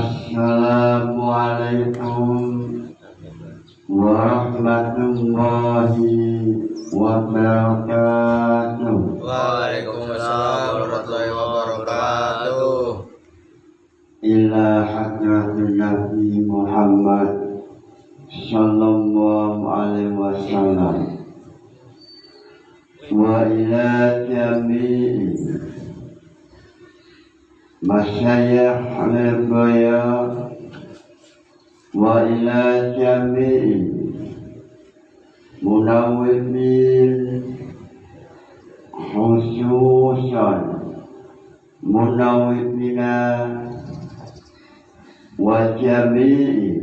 Assalamualaikum warahmatullahi wabarakatuh. Waalaikumsalam warahmatullahi wabarakatuh. Ila hadratin Nabi Muhammad sallallahu alaihi wasallam wa ila jami'i masyayikh al-baya wa ila jami'i munawwirin khususan munawwirina wa jami'i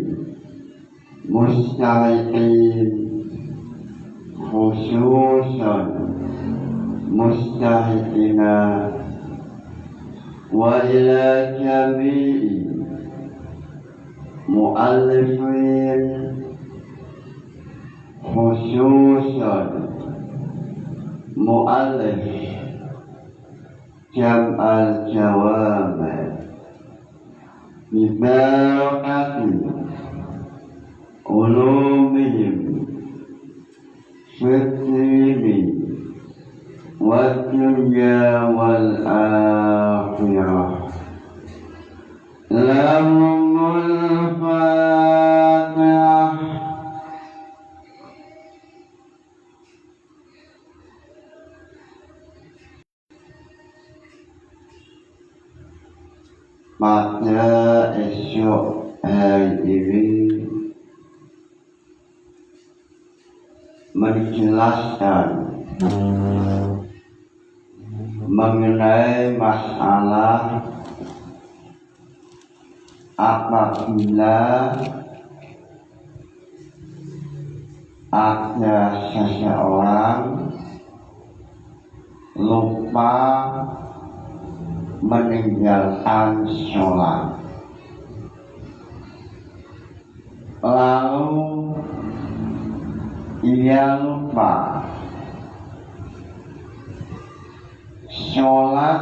mustahiqin khususan mustahiqina wa ila jami'i mu'allifin khususan mu'allif jam'al jawami bibarakati ulumihim fitrini wa dunya wal akhirah. Lahumul Fatihah. Pada esok hari ini menjelaskan mengenai masalah apabila ada seseorang lupa meninggalkan sholat, lalu ia lupa sholat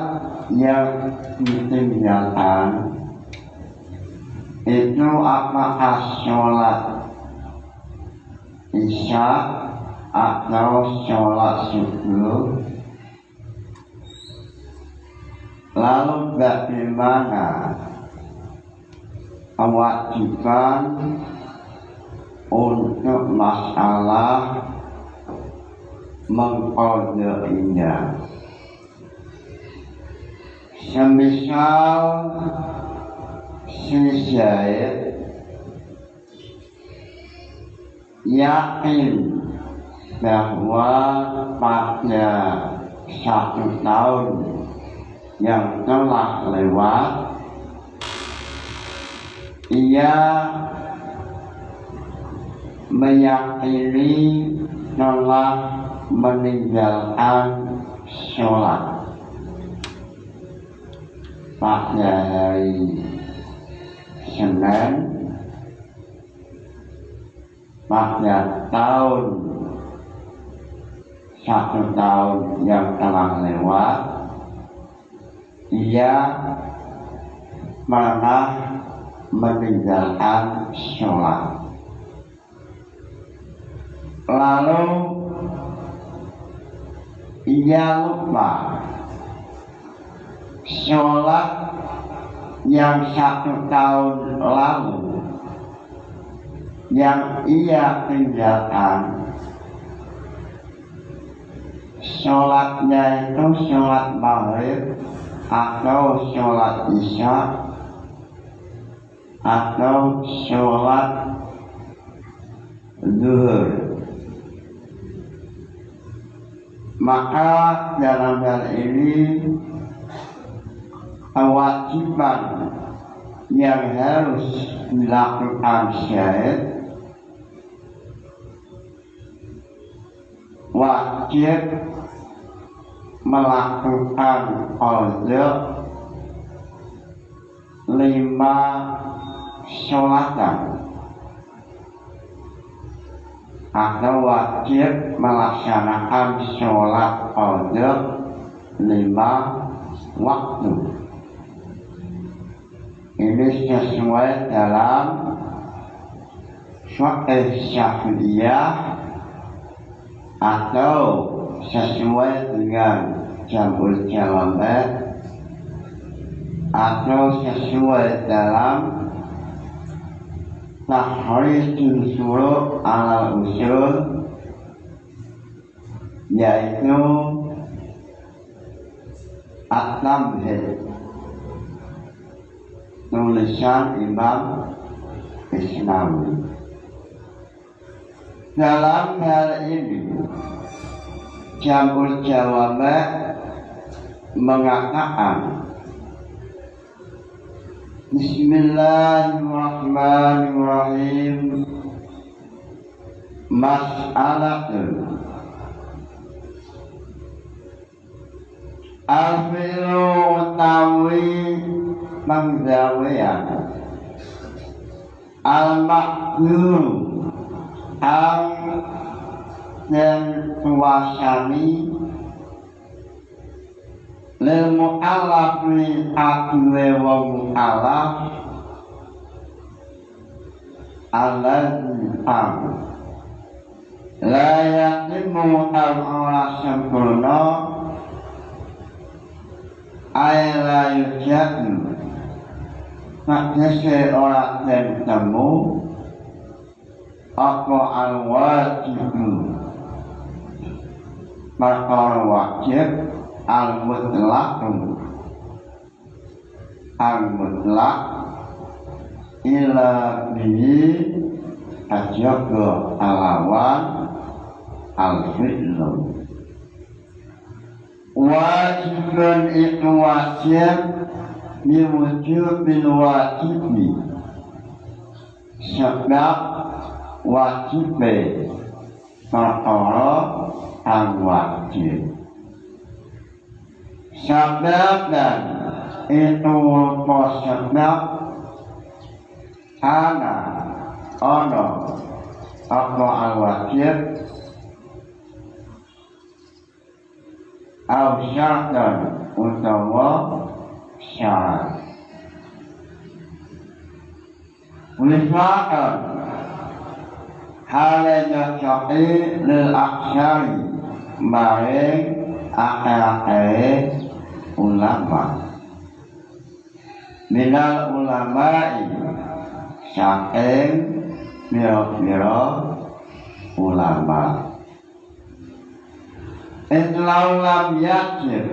yang ditinggalkan itu apakah sholat isya atau sholat subuh, lalu bagaimana kewajiban untuk masalah mengqadainya. Semisal si Zaid yakin bahwa pada 1 tahun yang telah lewat ia meyakini telah meninggalkan sholat pada hari Senin pada tahun 1 tahun yang telah lewat ia pernah meninggalkan sholat, lalu ia lupa sholat yang 1 tahun lalu yang ia tinggalkan. Sholatnya itu sholat maghrib atau sholat isya atau sholat zuhur. Maka dalam hal ini kewajiban yang harus dilakukan syahid wajib melakukan qadha 5 sholatan atau wajib melaksanakan sholat qadha 5 waktu. ini sesuai dalam fiqh Syafi'iyah atau sesuai dengan jamul jawabet atau sesuai dalam tahrijul syuru' ala usul, yaitu at-tamhid, tulisan Imam Isnawi. Dalam hal ini jamul jawabet mengatakan Bismillahirrahmanirrahim. Mas'alatun al-fi'lu utawi penggawean al-maqdur dan kuasani lil mu'allafi akwe wa mu'allaf alladhi la yaqimu al-ura sempurna ayla yujadu maknese ora den temu apa al-wajibu perkara wajib al-mutlaq ila bihi ajaga alawan al-fi'lu wajibun itu wajib biwujubil wajibi sebab wajib perkara ang wajib sebab dan itu sebab ana ono apa al wajib au syaratan utawa syarat wifaqan halnya syai lil aksari maring akhir-akhir ulama minal ulama'i saking biro-biro ulama itlau lam yajib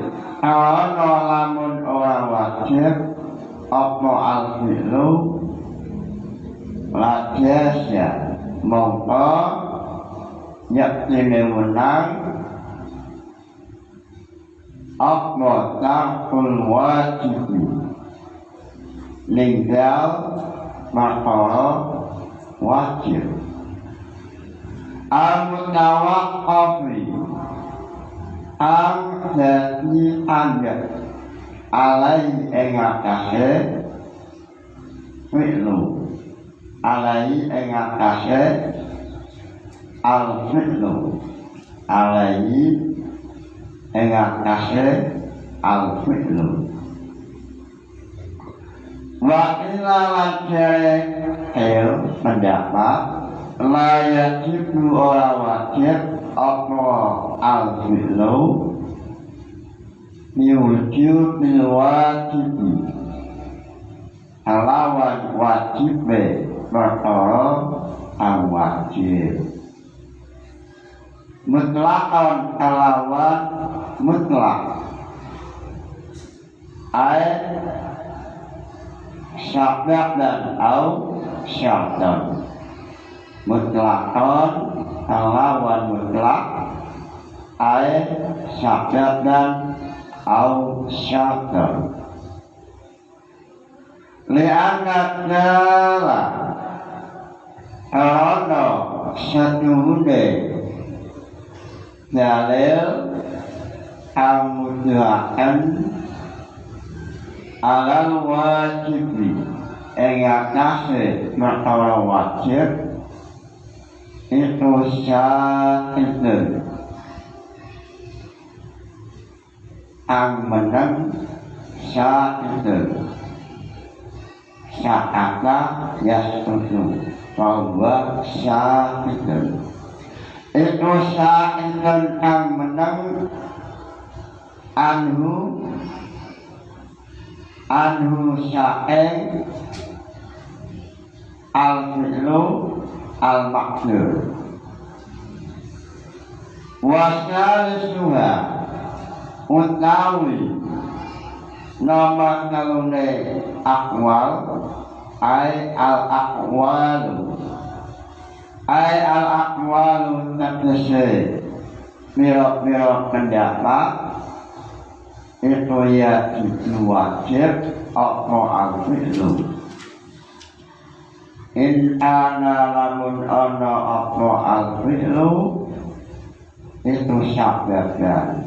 awana lamun orang wajib apa al-fi'lu lajasya mongko yaktine menang apa takul wajibi ninggal perkara wajib al-mutawaqqafi ang dadi anggap alai engatase fi'lu alai engatase al-fi'lu alai engatase al-fi'lu wa ila lajai pendapat layakib ora wajib apa al-fi'lu miwujud milwajibi alawan wajib perkara al-wajib mutlaqan alawan mutlaq ay syabab dan au syabdan mutlaqan alawan mutlaq ay syabab dan au syabdan li'anna dala karena setuhune dalil al-mutlaqan alal wajibi engatase perkara wajib itu syahidun ang menang syahidun sa'aka yaskutu bahwa sa'idun itu sa'idun ang menang anhu sa'eng al-fi'lu al-maqdur wasalisuha utawi nama kalune akwal ay al-aqwalu tegese mira-mira pendapat itu ya itu wajib apa al-fi'lu in ana lamun ana apa al-fi'lu itu sababkan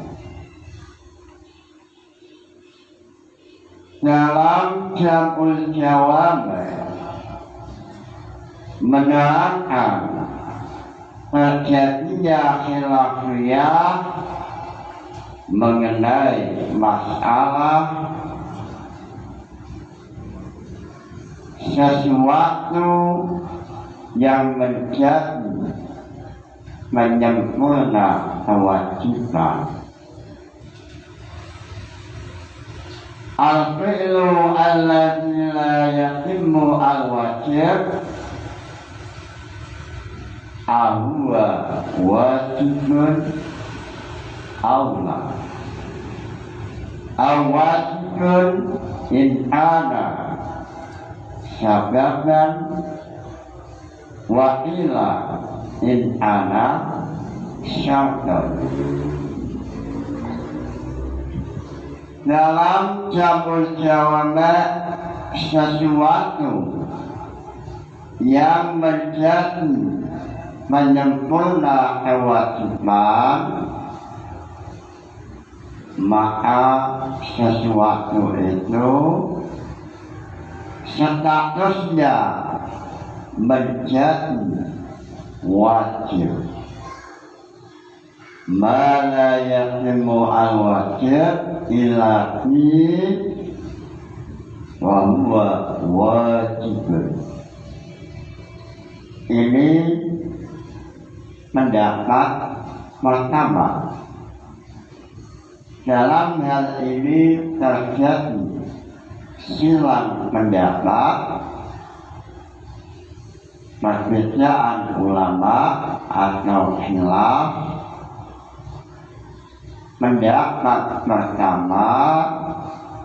dalam jamul jawab menerangkan terjadinya khilafiyah mengenai masalah sesuatu yang menjadi menyempurna kewajiban. Al-fi'lu alladzi la yatimmu al-wajib huwa wajibun awla wajibun in ana sababan wa ila in ana syartan. Dalam jamul jawab sesuatu yang menjadi menyempurna kewajiban, maka sesuatu itu statusnya menjadi wajib. Ma la yatimmu al-wajib illa fi wa huwa wajib. Ini mendapat pertama. Dalam hal ini terjadi silang pendapat, perbedaan ulama atau khilaf. Pendapat pertama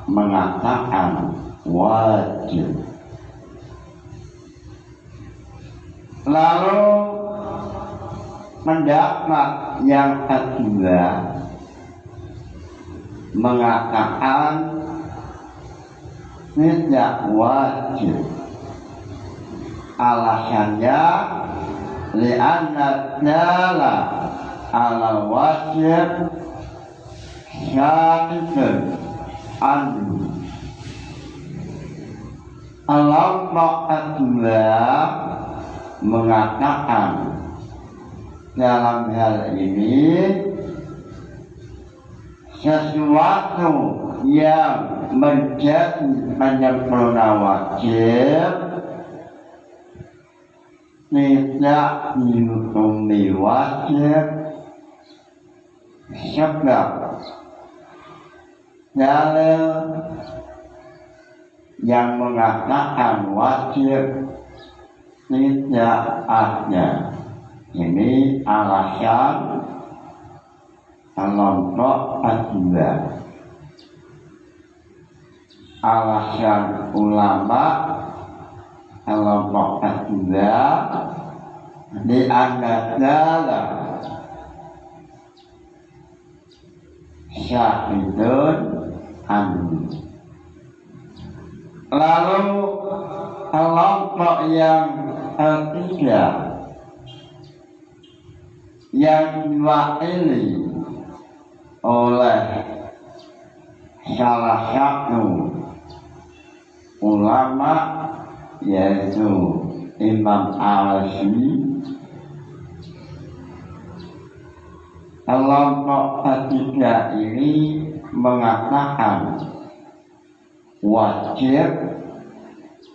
mengatakan wajib. Lalu pendapat yang kedua mengatakan tidak wajib. Alasannya li'anna dala ala wajib syahidun anhu. Kelompok kedua mengatakan dalam hal ini sesuatu yang menjadi penyempurna wajib tidak dihukumi wajib sebab dalil yang mengatakan wajib tidak ada. Ini alasan kelompok kedua. Alasan ulama kelompok kedua diantara syahidun anhu. Lalu kelompok yang ketiga yang diwakili oleh salah satu ulama yaitu Imam Al-Syii. Kelompok ketiga ini mengatakan wajib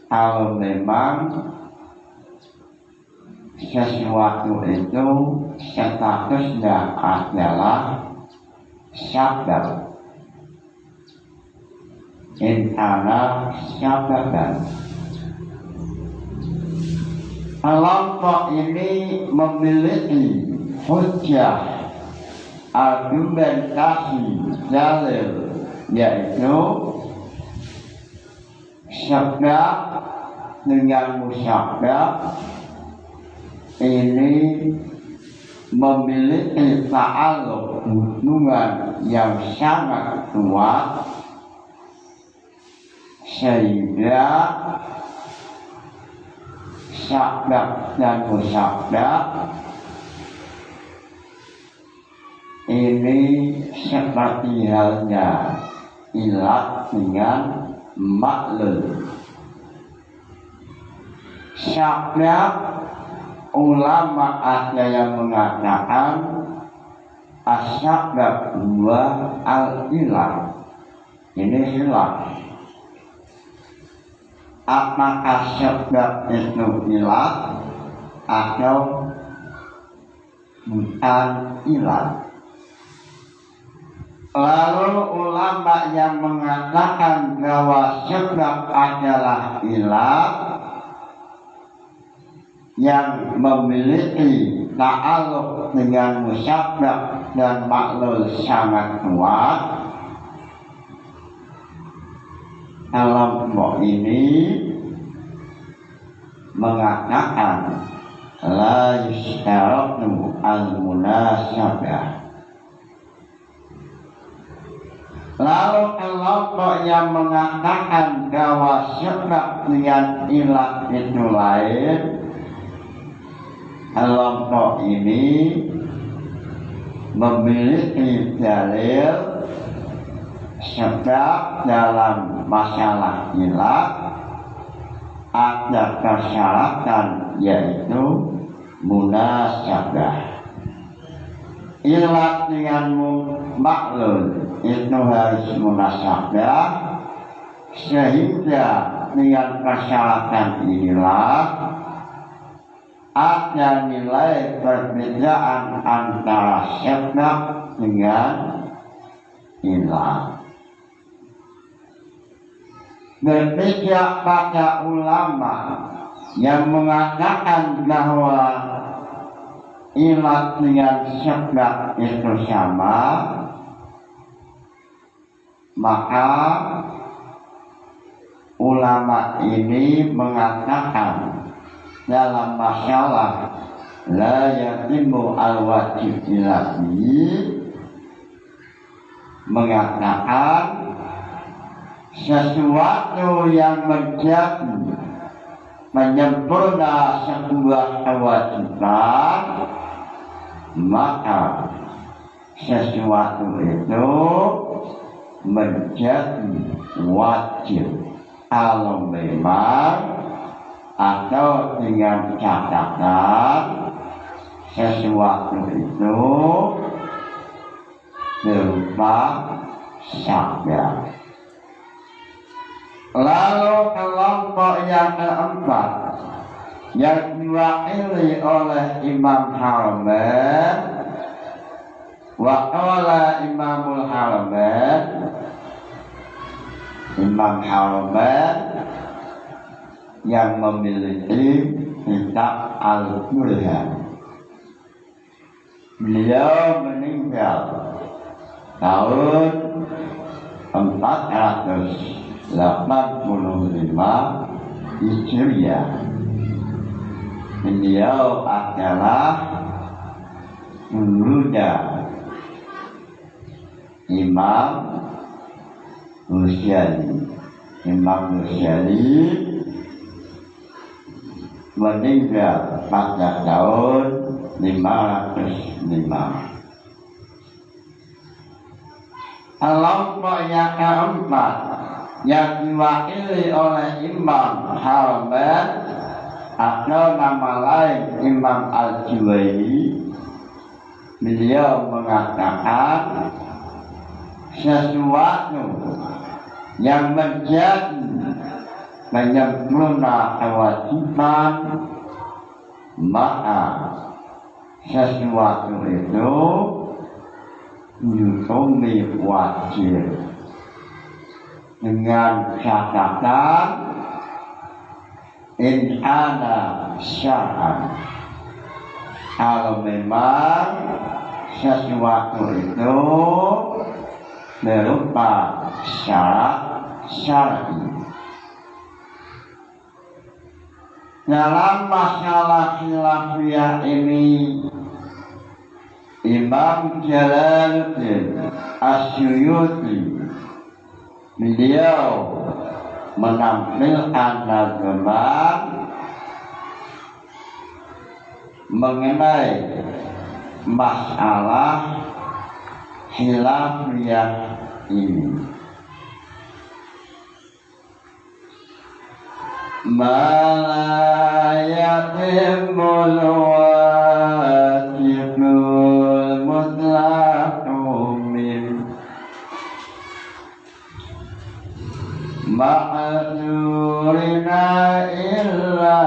kalau memang sesuatu itu statusnya adalah sabab, intana sababan. Kelompok ini memiliki hujjah argumentasi dalil, yaitu sebab dengan musabab ini memiliki ta'alluq, hubungan yang sangat kuat, sehingga sabab dan musabab ini seperti halnya ilat dengan maklul. Sabab, ulama ada yang mengatakan as-sabab huwa al-ilah. Ini hilaf. Apakah sebab itu ilah atau bukan ilah? Lalu ulama yang mengatakan bahwa sebab adalah ilah yang memiliki ta'alluq dengan musabab dan maklul sangat kuat, kelompok ini mengatakan la yustaratu al-munasabah. Lalu kelompok yang mengatakan bahwa sebab dengan ilat itu lain, kelompok ini memiliki dalil sebab dalam masalah ilat ada persyaratan, yaitu munasabah. Ilat dengan maklul itu harus munasabah, sehingga dengan persyaratan inilah ada nilai perbedaan antara sebab dengan ilat. Berbeda pada ulama yang mengatakan bahwa ilat dengan sebab itu sama, maka ulama ini mengatakan dalam masalah la yatimmu al-wajib ilahi, mengatakan sesuatu yang menjadi menyempurna sebuah kewajiban, maka sesuatu itu menjadi wajib kalau memang atau dengan catatan sesuatu itu berupa sabab. Lalu kelompok yang keempat yang diwakili oleh Imam Haramain, waqala Imamul Haramain, Imam Haramain yang memiliki kitab Al-Burhan. Beliau meninggal tahun 485 Hijriah. Beliau adalah gurunya Imam Ghazali. Imam Ghazali meninggal pada tahun 505. Kelompok yang keempat yang diwakili oleh Imam Haramain atau nama lain Imam Al-Juwaini, beliau mengatakan sesuatu yang menjadi menyempurna kewajiban maka sesuatu itu dihukumi wajib dengan catatan in ana syar'an. Kalau memang sesuatu itu berupa syarat syar'i. Dalam masalah khilafiyah ini Imam Jalaluddin As-Suyuti beliau menampilkan nazman mengenai masalah khilafiyah ini. Ma yatimul wajibul mutlaqu min ma'dzurina illa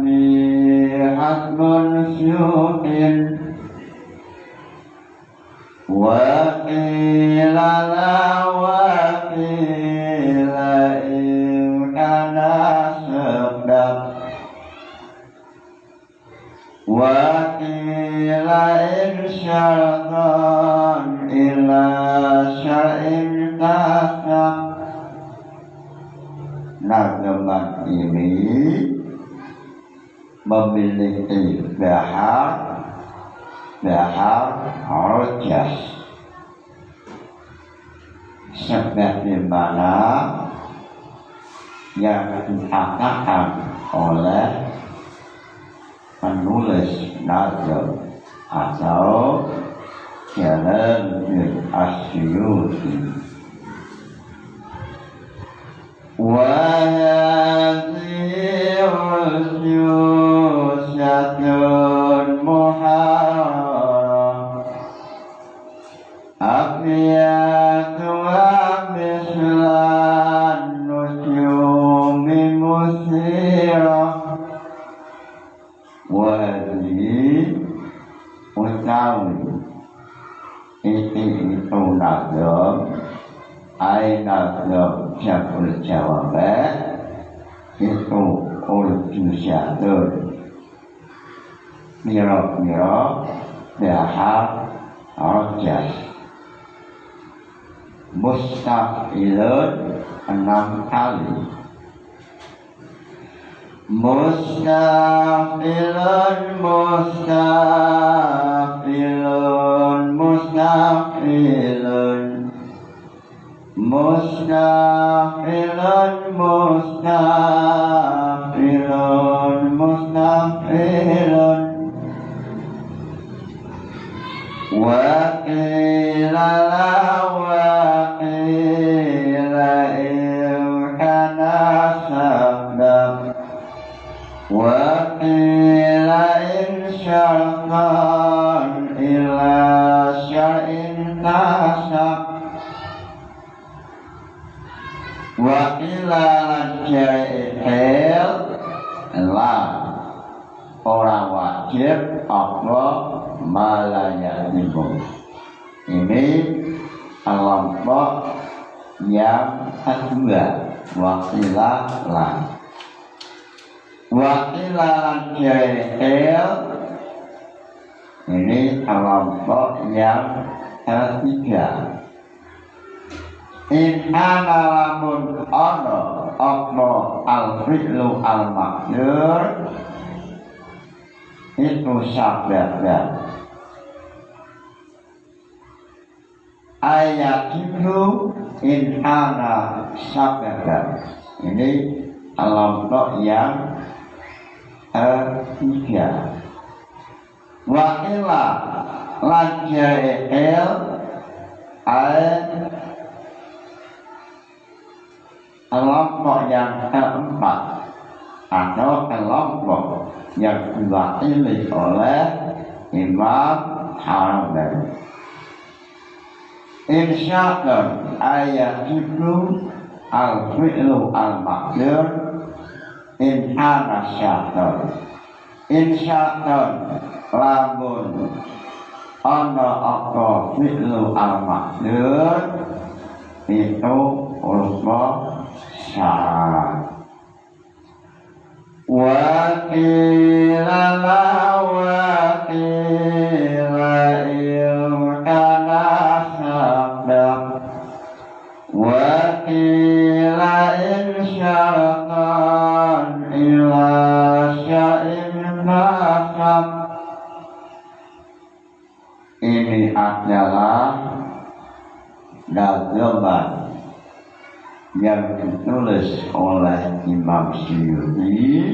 bi hasbun syukin wa qila la wa qila in kana sabab wa qila in syaratan ila syar'in tasab. Nazman ini memiliki bahar rojas sebagaimana yang dikatakan oleh penulis nazm atau Jalaluddin As-Suyuti. وهذه عجوزة محرمة أبياتها مثل النجوم مثيرة. وهذه utawi itu nazm nazm Syaful Jawabah itu urjuzatun mira-mira bahar rojas mustafilun 6 kali mustafilun mustafilun mustafilun mustafilun mustafilun mustafilun wa qila la wa qila in kana sabab wa qila in syaratan ila syar'in tasab wa ila jahil la orang wajib apa malayanimu. Ini kelompok yang kedua wa ila la wa ila jahil ini kelompok yang ketiga. In ana lamun ana apa al-fi'lu al-maqdur itu sabda ayat itu in ana sabda ini kelompok yang ketiga. Wa ila lan ja'il kelompok yang keempat atau kelompok yang diwakili oleh Imam Haramain. Insyaallah ayat itu al-fi'lu al-maqdur in ana syaitan in syaitan lamun ana apa fi'lu al-maqdur itu urfa syarat wa qila la wa qila kana sabda wa qila in syaitan ila sya'in nasab. Ini adalah nazman yang ditulis oleh Imam Suyuti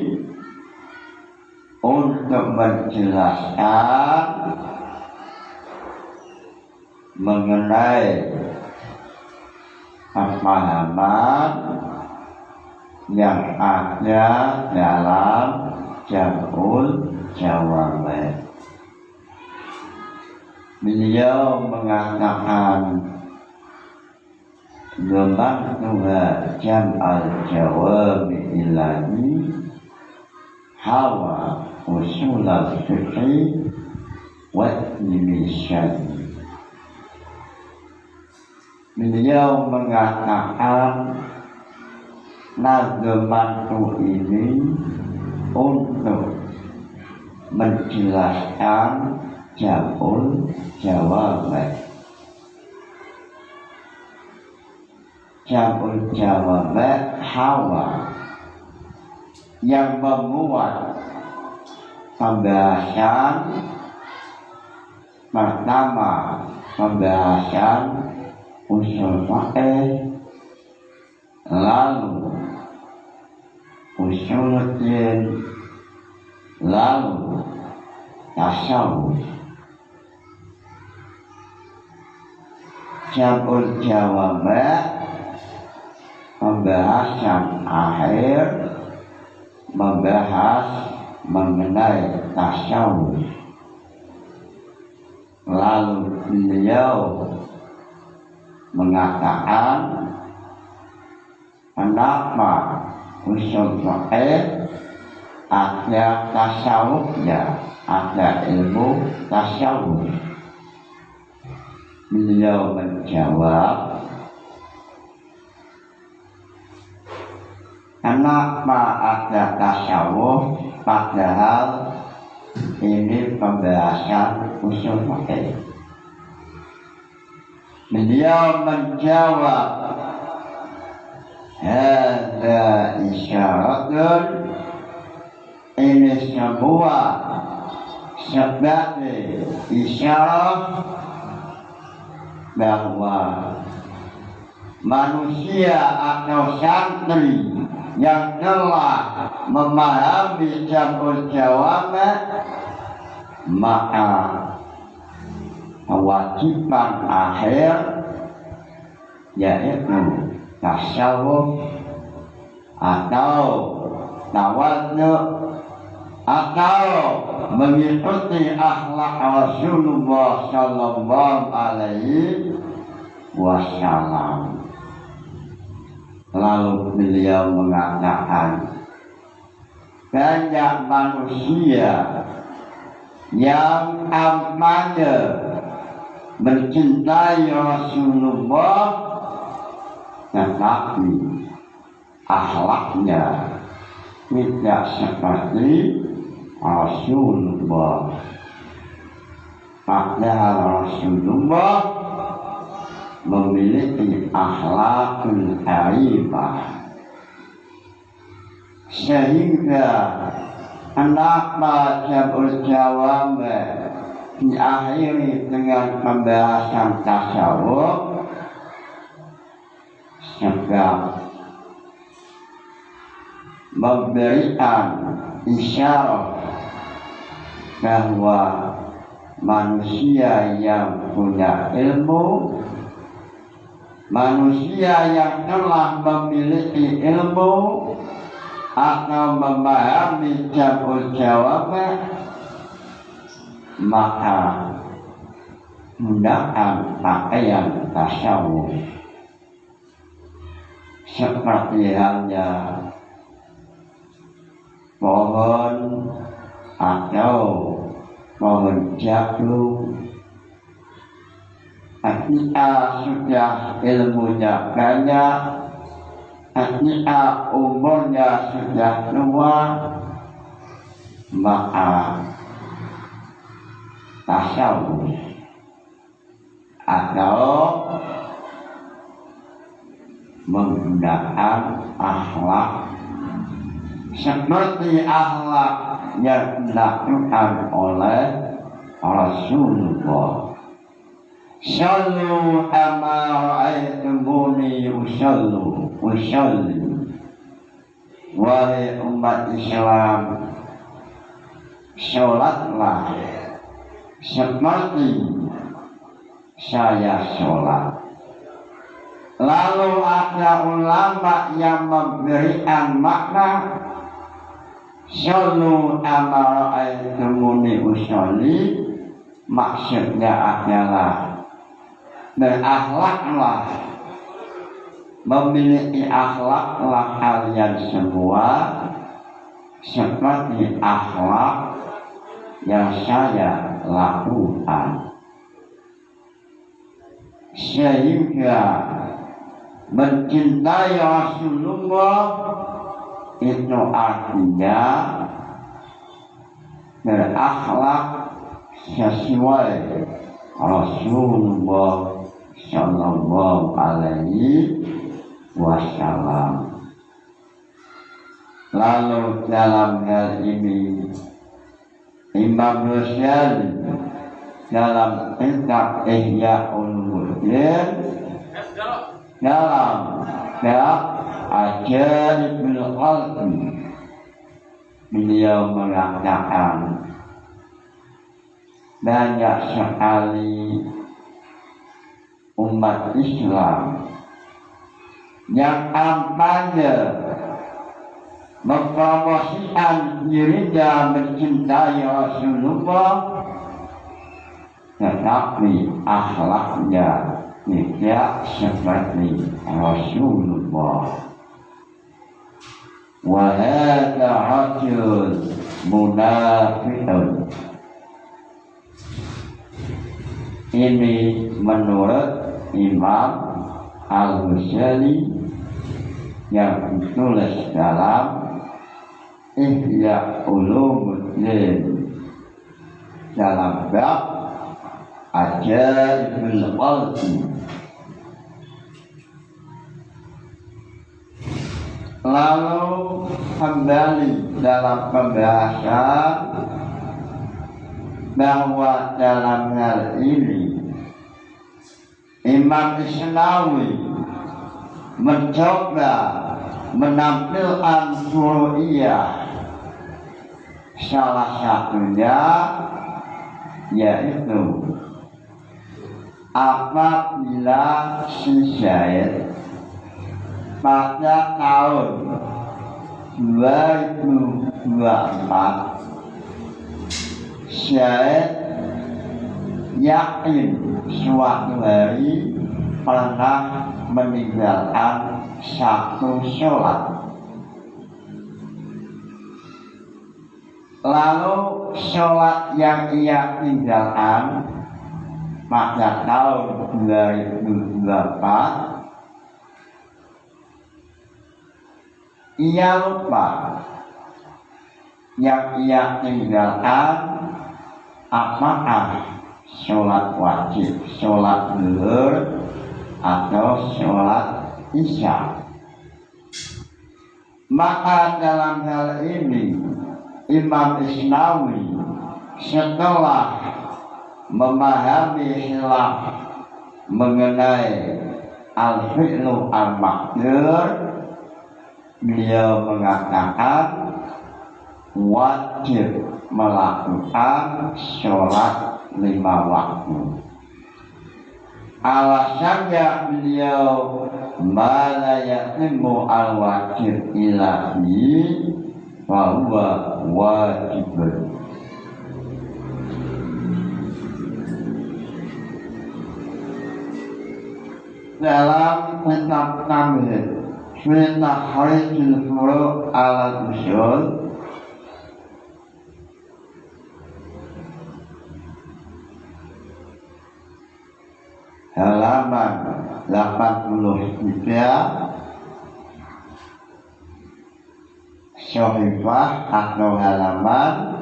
untuk menjelaskan mengenai pemahaman yang ada dalam jam'ul jawami. Beliau mengatakan Zamantuha jam'al jawami ilahi hawa usulal fiqhi wa dimisyan. Beliau mengatakan nazmantu ini untuk menjelaskan jam'ul jawami. Jam'ul jawami hawa yang memuat pembahasan pertama, pembahasan usul fiqh, lalu usul din, lalu tasawuf. Jam'ul jawami pembahasan akhir membahas mengenai tasawuf. Lalu beliau mengatakan kenapa usul fiqh ada tasawufnya, ada ilmu tasawuf. Beliau menjawab, kenapa ada tasawuf padahal ini pembahasan usul fiqh? Beliau menjawab, hadza isyaratun, ini semua sebagai isyarat bahwa manusia atau santri yang telah memahami jam'ul jawami maka kewajiban akhir yaitu tasawuf atau tawadhu atau mengikuti akhlak Rasulullah sallallahu alaihi wasallam. Lalu beliau mengatakan, banyak manusia yang amannya mencintai Rasulullah tetapi akhlaknya tidak seperti Rasulullah. Padahal Rasulullah memiliki akhlakul karimah, sehingga kenapa jam'ul jawami diakhiri dengan pembahasan tasawuf, sebab memberikan isyarat bahwa manusia yang punya ilmu, manusia yang telah memiliki ilmu atau memahami jam'ul jawami, maka gunakan pakaian tasawuf seperti halnya pohon atau pohon jagung. Ketika sudah ilmunya banyak, ketika umurnya sudah tua, maka tasawuf atau menggunakan akhlak seperti akhlak yang dilakukan oleh Rasulullah. Sallu kama ra'aitumuni usalli. Wahai umat Islam, sholatlah seperti saya sholat. Lalu ada ulama yang memberikan makna sallu kama ra'aitumuni usalli, maksudnya adalah berakhlaklah, memiliki akhlaklah kalian semua seperti akhlak yang saya lakukan. Sehingga mencintai Rasulullah itu artinya berakhlak sesuai Rasulullah Sallallahu Alaihi Wasallam. Lalu dalam hal ini Imam Ghazali dalam kitab Ihya Ulumuddin dalam bab Ajaibul Qalbi beliau mengatakan banyak sekali umat Islam yang kampanye mempromosikan dirinya mencintai Rasulullah, tetapi akhlaknya tidak seperti Rasulullah. Wa hadza rajul munafiqun. Ini menurut Imam Al-Ghazali yang ditulis dalam Ihya Ulumuddin dalam bab Ajaibul Qalbi. Lalu kembali dalam pembahasan bahwa dalam hal ini Imam Isnawi mencoba menampilkan suru'iyah, salah satunya yaitu apabila si Zaid pada tahun 2024 Zaid yakin suatu hari pernah meninggalkan satu sholat. Lalu sholat yang ia tinggalkan pada tahun 2024 ia lupa yang ia tinggalkan apakah sholat wajib, sholat zuhur atau sholat isya. Maka dalam hal ini Imam Isnawi setelah memahami khilaf mengenai al-fi'lu al-maqdur, beliau mengatakan wajib melakukan sholat 5 waktu. Alasannya beliau ma yatimmu al-wajib ilahi wa huwa wajibun. Dalam kitab Tamhid fi tahrijil furu' ala usul halaman 83 Syarifah atau halaman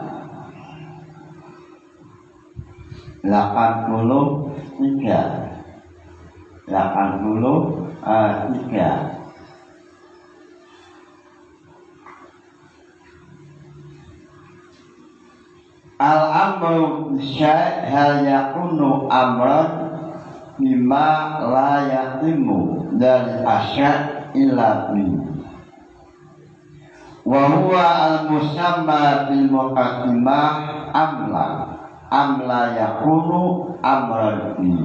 83 Al-amru syai' hal yakunu amran bima la yatimu dari asyad illa bi wa huwa al-musamma bil muqaddimah amla yakunu amran bi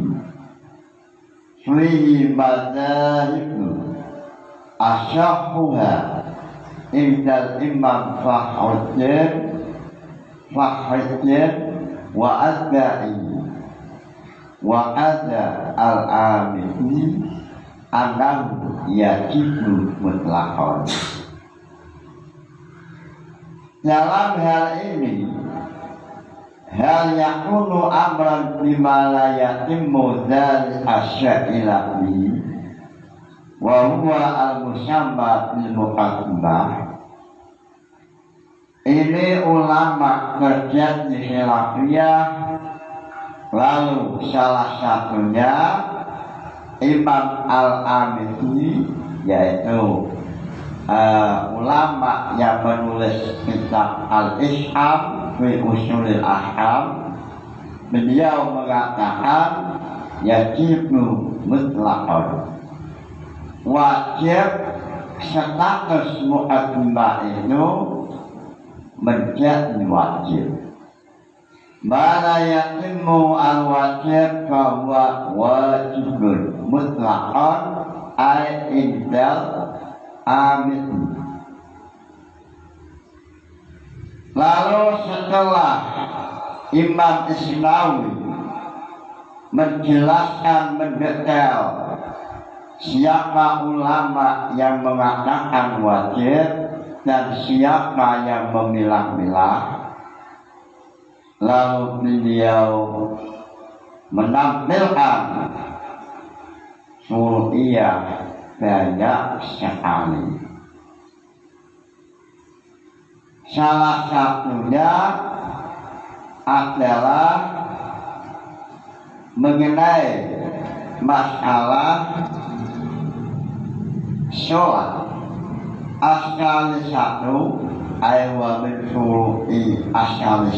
fihi madzahib asyahuha indal imam Fakhruddin wa adda'i wa adda al-amini anam yajibu mutlaqan. Dalam hal ini hal yakunu amran bima la yatimmu dzal asya'ilahi wa huwa al-musamma bil muqaddimah. Ini ulama kerja di khilafiyah, lalu salah satunya Imam Al-Amidi, yaitu ulama yang menulis kitab Al-Isham fi Ushulil Ahkam. Beliau mengatakan yajibu mutlaqan, wajib status muqaddimah itu menjadi wajib. Mana yatimmu al-wajib bahwa wajibun mutlaqan ay indal amin. Lalu setelah Imam Isnawi menjelaskan mendetail siapa ulama yang mengatakan wajib dan siapa yang memilah-milah, lalu beliau menampilkan furu'iyah banyak sekali. Salah satunya adalah mengenai masalah sholat. Asal satu aywa min furu'i asal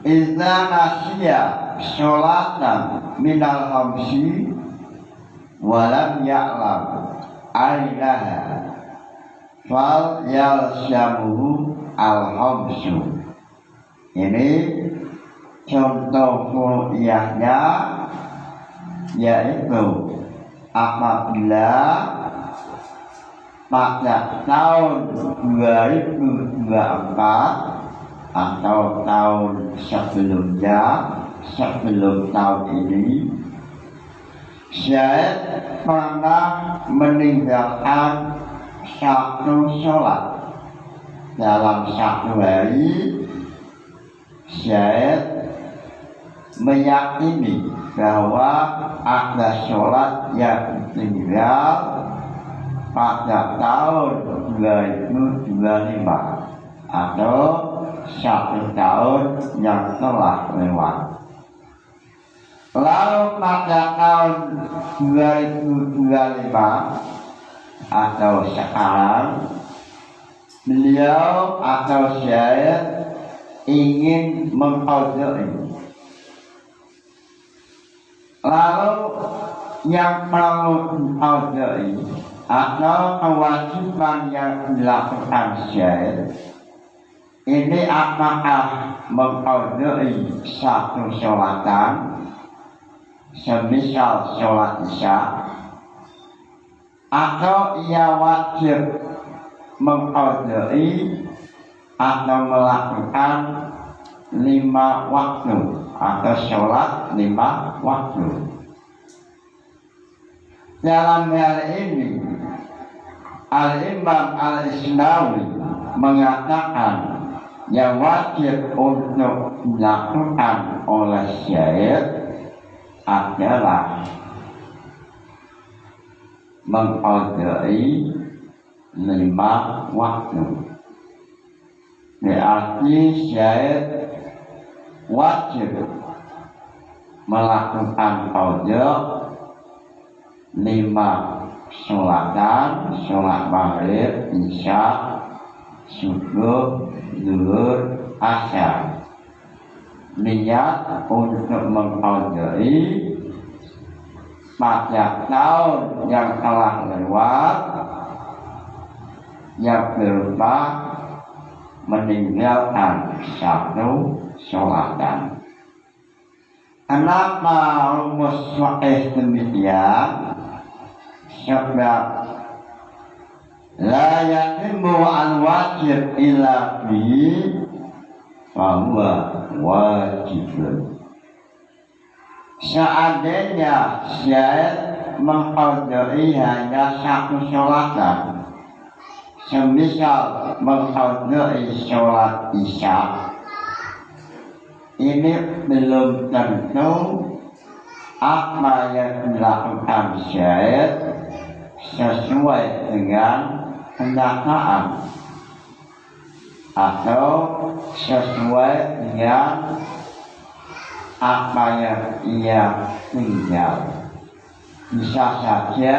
idza nasiya sholatan minal khamsi walam ya'lam ainaha fal yalsyamuhu al-khamsu. Ini contoh furu'iyahnya, yaitu apabila pada tahun 2024 atau tahun sebelumnya, sebelum tahun ini, Syekh pernah meninggalkan satu sholat. Dalam satu hari Syekh meyakini bahwa ada sholat yang tinggal pada tahun 2025 atau satu tahun yang telah lewat. Lalu pada tahun 2025 atau sekarang, beliau atau Syekh ingin mengqadai. Lalu yang perlu diqadai atau kewajiban yang dilakukan Syekh ini apakah mengqadai satu sholatan, semisal sholat isya, atau ia wajib mengqadai atau melakukan 5 waktu atau sholat 5 waktu. Dalam hal ini Al-Imam Al-Isnawi mengatakan yang wajib untuk dilakukan oleh syahid adalah mengqadai 5 waktu. Berarti syahid wajib melakukan qada 5 sholatan, sholat maghrib, isya, subuh, zuhur, asar. Niat untuk mengqadai pajak tahun yang telah lewat yang berupa meninggalkan 1 sholatan. Kenapa rumus sahih demikian? Sebab la yatimmu al-wajib illa bi fahuwa wajibun. Seandainya syahid mengqadai hanya 1 sholatan, semisal mengqadai sholat isya, ini belum tentu apa yang dilakukan syahid sesuai dengan kenyataan atau sesuai dengan apa yang ia tinggal. Bisa saja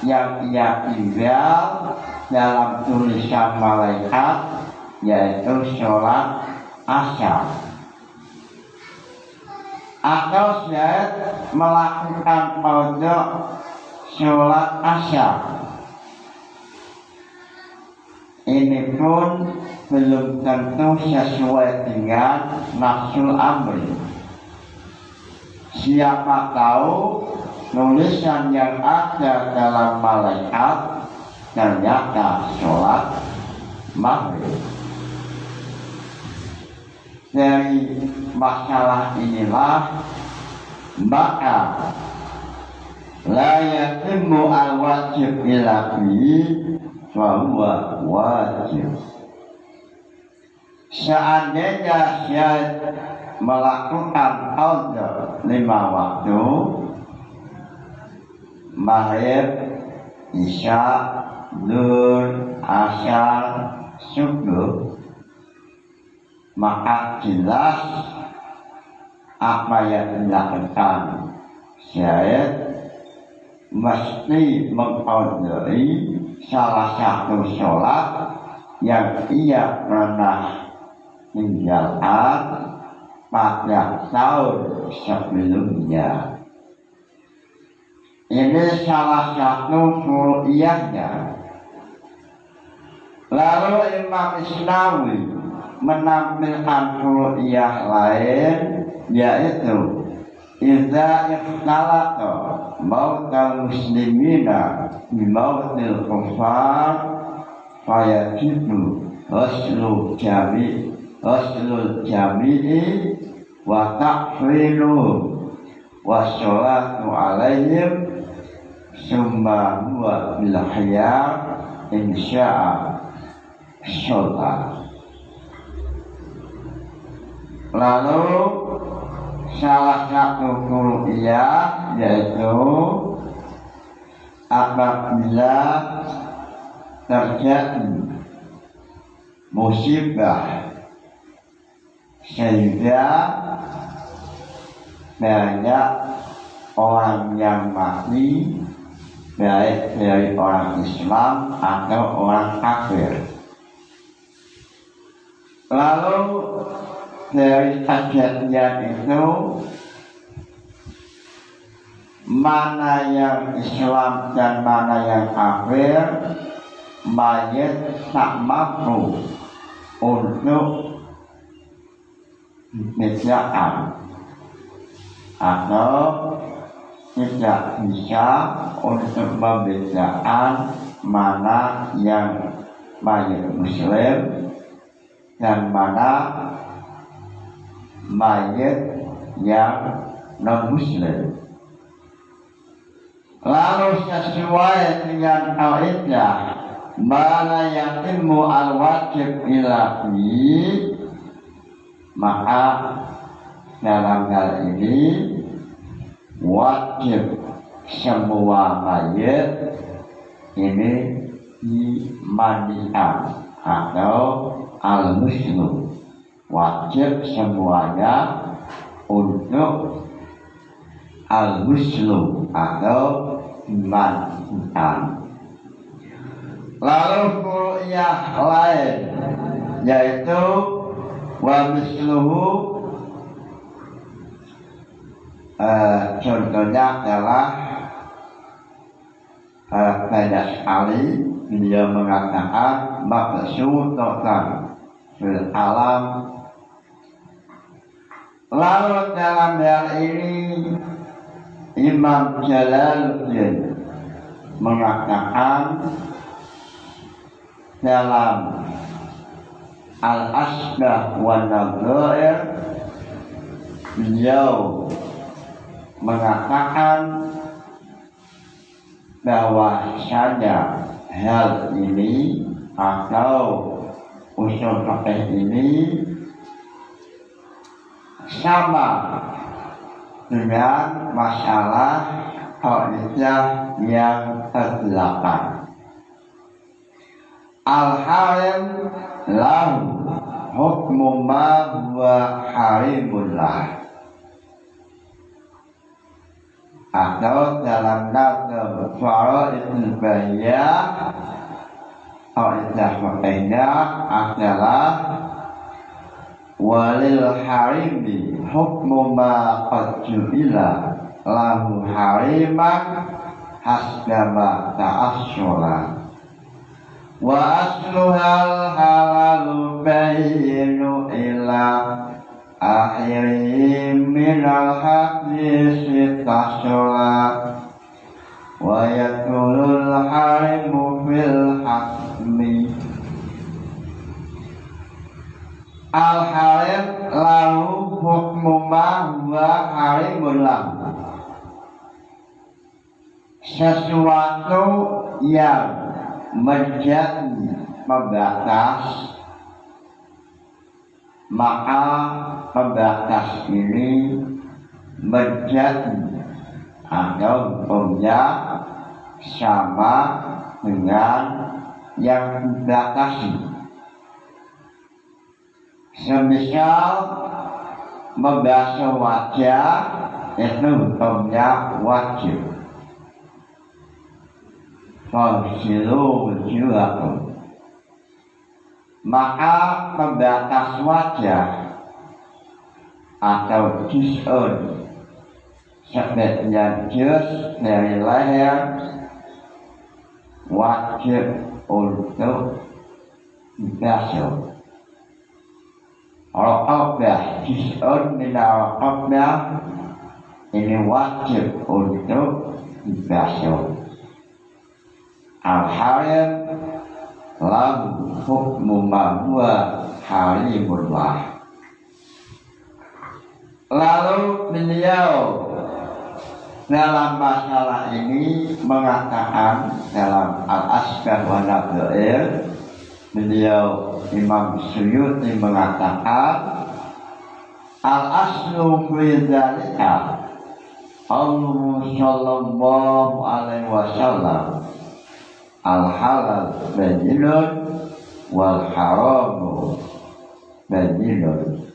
yang ia tinggal dalam tulisan malaikat yaitu sholat asar, atau syahid melakukan qada sholat asar. Ini pun belum tentu sesuai dengan nafsul amri. Siapa tahu tulisan yang ada dalam malaikat ternyata sholat maghrib. Dari masalah inilah maka la yatimmu al-wajib illa bihi fahuwa wajib. Seandainya syahid melakukan qada 5 waktu, maghrib, isya, zuhur, asar, subuh, maka jelas apa yang dilakukan syahid mesti mengqadai salah 1 sholat yang ia pernah tinggalkan pada tahun sebelumnya. Ini salah 1 furu'iyahnya. Lalu Imam Isnawi menampilkan furu'iyah lain, yaitu idza ikhtalata mautal muslimina bi mautil kufar fayajibu ghuslul jami'i wa takfiruhum wa sholatu alaihim summa huwa bil khiyar insya'a sholat. Lalu salah 1 furu'iyah yaitu apabila terjadi musibah sehingga banyak orang yang mati, baik dari orang Islam atau orang kafir. Lalu dari kejadian itu mana yang Islam dan mana yang kafir, mayat tak mampu untuk dibedakan atau tidak bisa untuk membedakan mana yang mayat muslim dan mana mayat yang non-muslim. Lalu sesuai dengan kaidah mana yatimmu al-wajib ilahi, maka dalam hal ini wajib semua mayit ini dimandikan atau al-muslu, wajib semuanya untuk al-muslu atau dimandikan. Lalu kuru'iyah lain yaitu wa misluhu, contohnya adalah banyak sekali beliau mengatakan maqsuudatan fil alam. Lalu dalam hal ini Imam Jalaluddin mengatakan dalam Al-Asbah wa Nadhair, beliau mengatakan bahwa saja hal ini atau usul fikih ini sama dengan masalah qaidah yang ke-8. Al-harim lahu hukmu ma huwa harimullah, atau dalam nazam Faraidul Bahiyah qaidah fikihnya adalah walil harimi hukmu ma qad ju'ila lahu hariman hasbama ta'assura wa asluhal halalu bayyinu ila akhirin minal hadisi tasura wa yakulul harimu fil hasmi. Al-harim lahu hukmu ma huwa harimun lahu, sesuatu yang menjadi pembatas, maka pembatas ini menjadi atau hukumnya sama dengan yang dibatasi. Semisal membasuh wajah itu hukumnya wajib. Fagsilu wujuhakum, maka pembatas wajah atau juz'un sebagian juz dari leher wajib untuk dibasuh. Raqabah juz'un minal raqabah ini wajib untuk dibasuh. Al-harim lahu hukmu ma huwa harimullah. Lalu beliau dalam masalah ini mengatakan dalam Al-Asbah wa Nadhair, beliau Imam Suyuti mengatakan al-aslu fi dzalika Allah sallallahu alaihi wasallam al-halal bayyinun wal haramu bayyinun.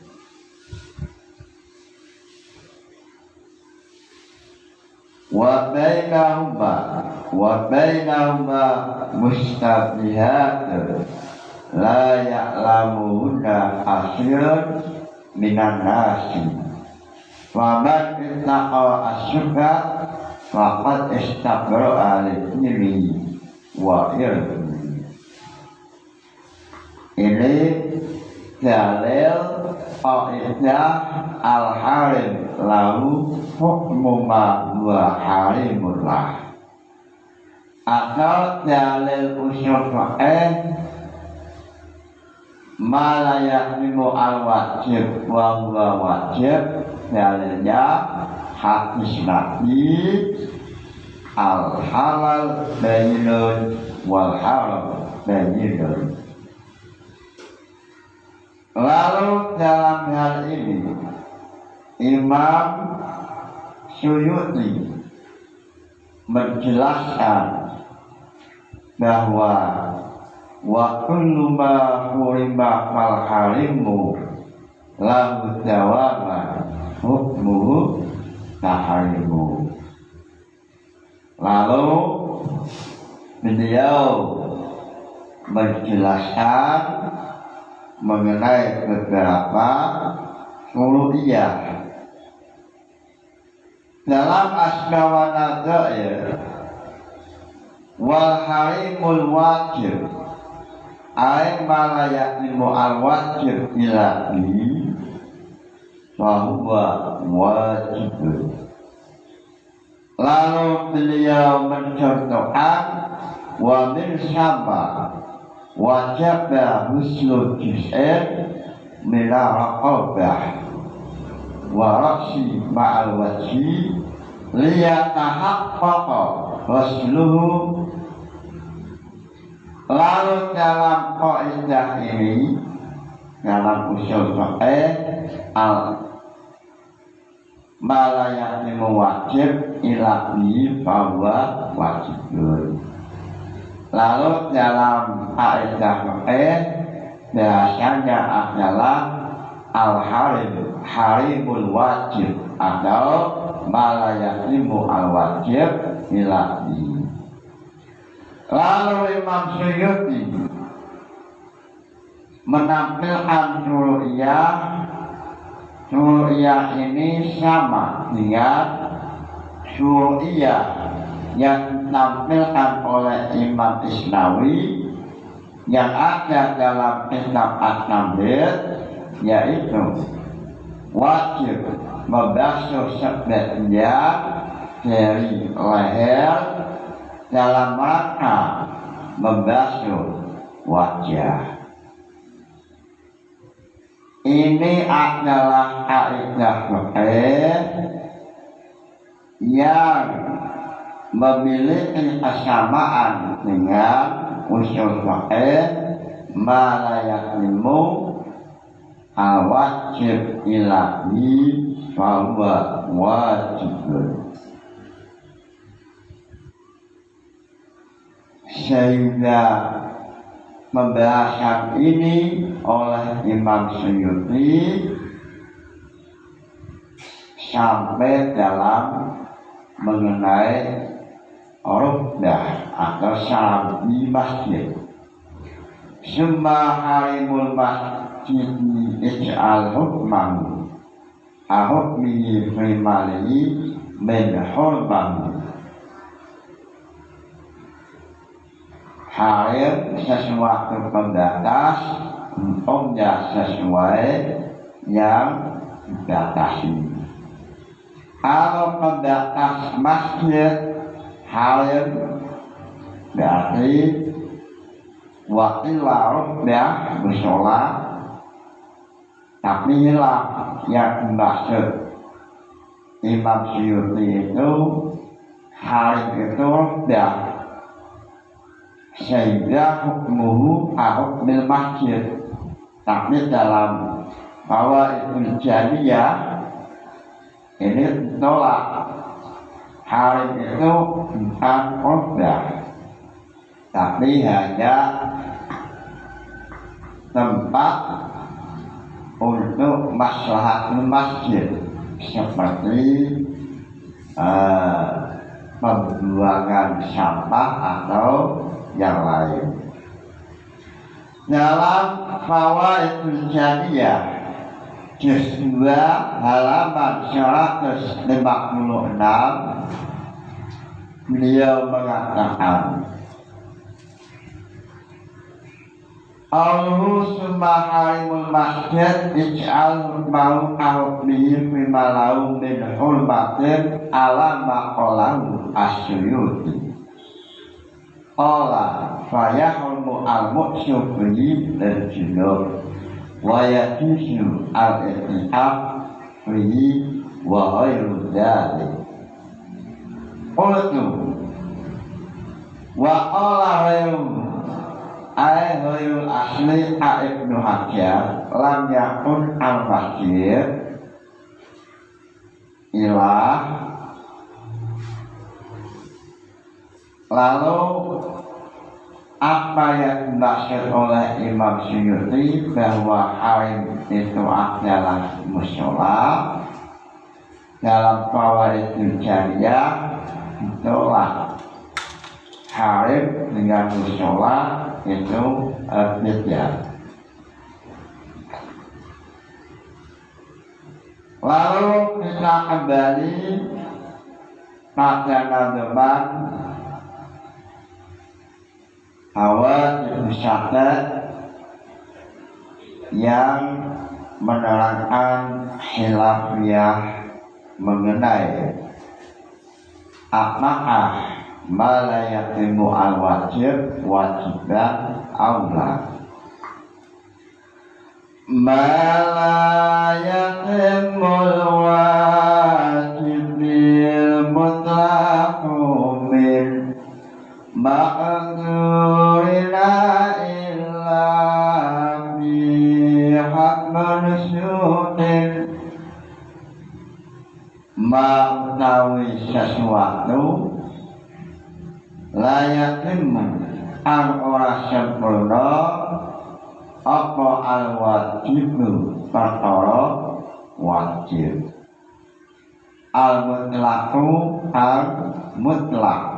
Wa bainahuma mustabihatun la ya'lamuhunna katsirun minan nasi. Wa man ittaqa asyubha faqad istabra'a li wa irdi. Ini dalil qaidah al-harim lahu hukmu ma huwa harimullah, atau dalil usul fikih ma la yahrimu al-wajib wa huwa wajib, dalilnya hadis Nabi al-halal bayyinun wal haram bayyinun. Lalu dalam hal ini Imam Suyuti menjelaskan bahwa wa kullu ma hurima fal harimu lahu dawama hukmuhu taharimu. Lalu beliau menjelaskan mengenai beberapa uluhiyah dalam asma wa nadzair. Wal harimul wajib ay malayakimu al wajib ilahi bahwa wajib. Lalu beliau mencontohkan wa min sama wajib husnul jis'in minal raqabah wa raqsi ma'al wajhi liyatahaqqaqa rasluhu. Lalu dalam kaidah ini, dalam usul fiqh malayakimu wajib ilahi bahwa wajibun. Lalu dalam kaidah fiqh bahasanya adalah harimul wajib atau malayakimu al wajib ilahi. Lalu Imam Suyuti menampilkan syuru'iyah ini sama dengan syuru'iyah yang ditampilkan oleh Imam Isnawi yang ada dalam kitab At-Tamhid, yaitu wajib membasuh sebagian dari leher dalam rangka membasuh wajah. Ini adalah kaidah fiqh yang memiliki kesamaan dengan usul fiqh malayakimu al wajib ilahi bahwa wajibun. Sehingga pembahasan ini oleh Imam Suyuti sampai dalam mengenai rukdah atau salam di masjid. Summa harimul masjid ij'al hukman ahukmihi fi malihi min hurban. Harim sesuatu pembatas, hukumnya sesuai yang dibatasi. Kalau pembatas masjid harim berarti waktu larutnya bersolat, tapi inilah yang dimaksud Imam Suyuti itu harim itu rukdah. Sehingga hukmuhu hukmil masjid, tapi dalam Fawaidul Jaliyah ini tolak harim itu bukan rukdah, tapi hanya tempat untuk maslahatul masjid seperti pembuangan sampah atau yang lain. Dalam Fawaidul Jaliyah juz 2 halaman 156 beliau mengatakan Allahu summa harimul masjid ij'al hukmahu ahukmihi mimma lahu min hurmatin ala maqalahu As-Suyuti. Qala fayahrumu al-mu'syubi dan junub wa yajuzu al-istiqaf fihi wa ghairu dzalik. Qultu wa qala ghairu Ai ghairul asli Ibnu Hajar lam yakun al-masjid ilah. Lalu apa yang dimaksud oleh Imam Suyuti bahwa harim itu adalah mushola dalam Fawaidul Jariyah, itulah harim dengan mushola itu beda. Lalu kita kembali pada nazaman Hawa Ibnu Syadad yang menerangkan khilafiyah mengenai apakah ma la yatimu al-wajib wajiban aula. Ma la yatimu al-wajib bil mutlaqu min ma'dzurina illa bi hakman syutin. Ma'tawi sesuatu layakimu ang ora sempurna apa al-wajibu perkara wajib, al-mutlaqu al-mutlaq.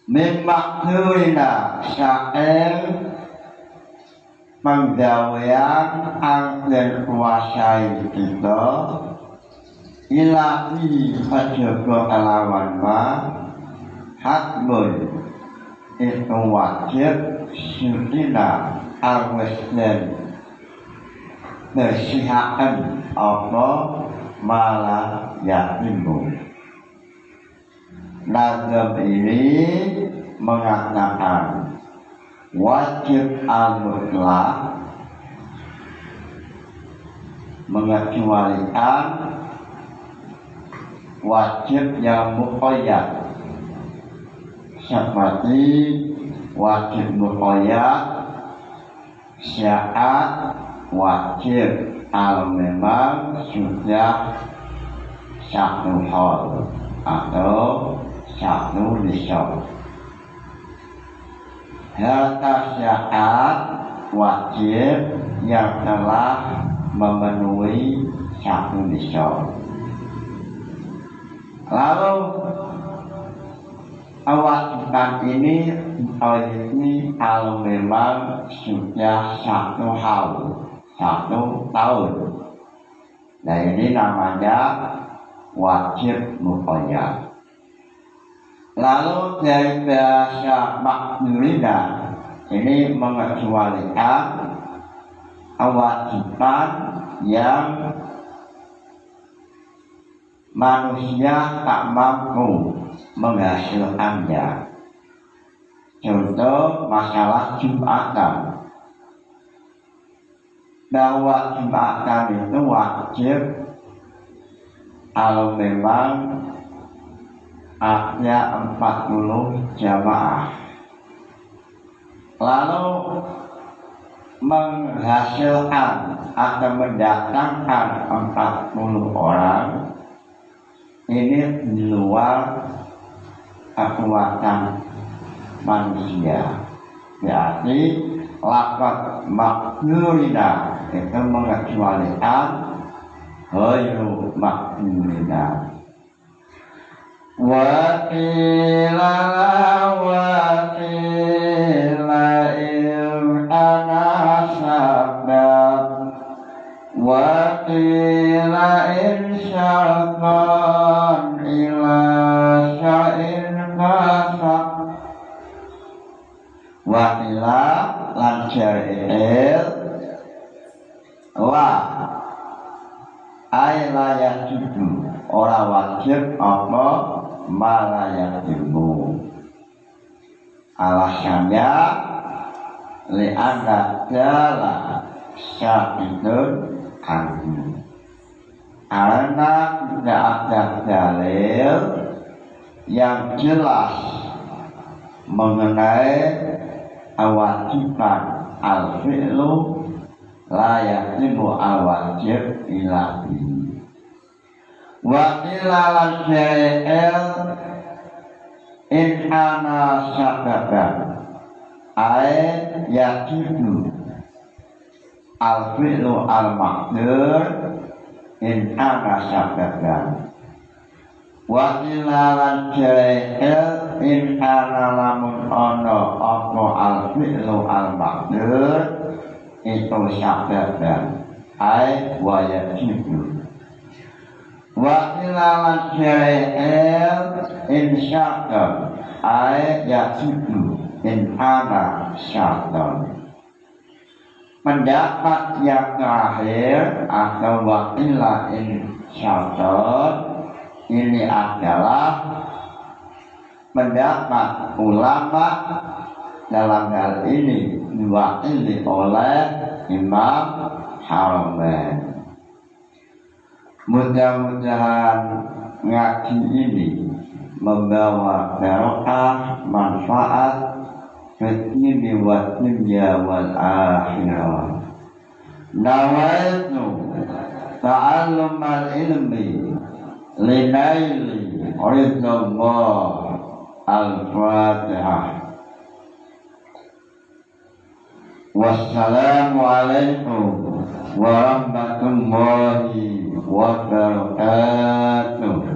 Mimakhlurina syair penggawean ang kuasai kita ilahi kejaba kelawan ma hakmun itu wajib syutina al-muslim bersihakan apa malah yakimu. Nazam ini mengatakan wajib al-mutlaq mengecualikan wajib yang muqayyad, seperti wajib muqayyad syarat wajib kalau memang sudah satu hal atau satu nisab. Harta syarat wajib yang telah memenuhi satu nisab. Lalu kewajiban ini kalau memang sudah satu tahun. Nah ini namanya wajib muqayyad. Lalu dari bahasa maknurina ini mengecualikan kewajiban yang manusia tak mampu menghasilkannya. Contoh masalah Jumatan, bahwa Jumatan itu wajib kalau memang ada 40 jamaah. Lalu menghasilkan atau mendatangkan 40 orang ini di luar kekuatan manusia. Berarti lafaz maknurina itu mengecualikan ghairu maknurina. Wa qila in ana sabab wa qila in syarqan ila sya'in kasab. Wa qila lan jar'il la ay la yajibu ora wajib apa malayakimu. Alasannya li'anna jala syahidun anhu, karena tidak ada dalil yang jelas mengenai kewajiban al-fi'lu la yaqimu al-wajib ila bihi wa ilalan syai'il in ana sababan ay yaqimu al-fi'lu al-maqdur in ana sababan wa ilalan syai'il in ana lamun ana apa al-fi'lu al-maqdur itu sababan ay wa yaqimu wa ilalan syai'il in syaqqa ay yaqimu in ana syaqqa. Pendapat yang terakhir atau wa ila in syaqqa ini adalah pendapat ulama dalam hal ini diwakili oleh Imam Haramain. Mudah-mudahan ngaji ini membawa barokah manfaat fitni wa dunya wal akhirah. Nawaitu ta'allum al-ilmi linaili ridallah. Al-Fatihah. Wassalamualaikum warahmatullahi wabarakatuh.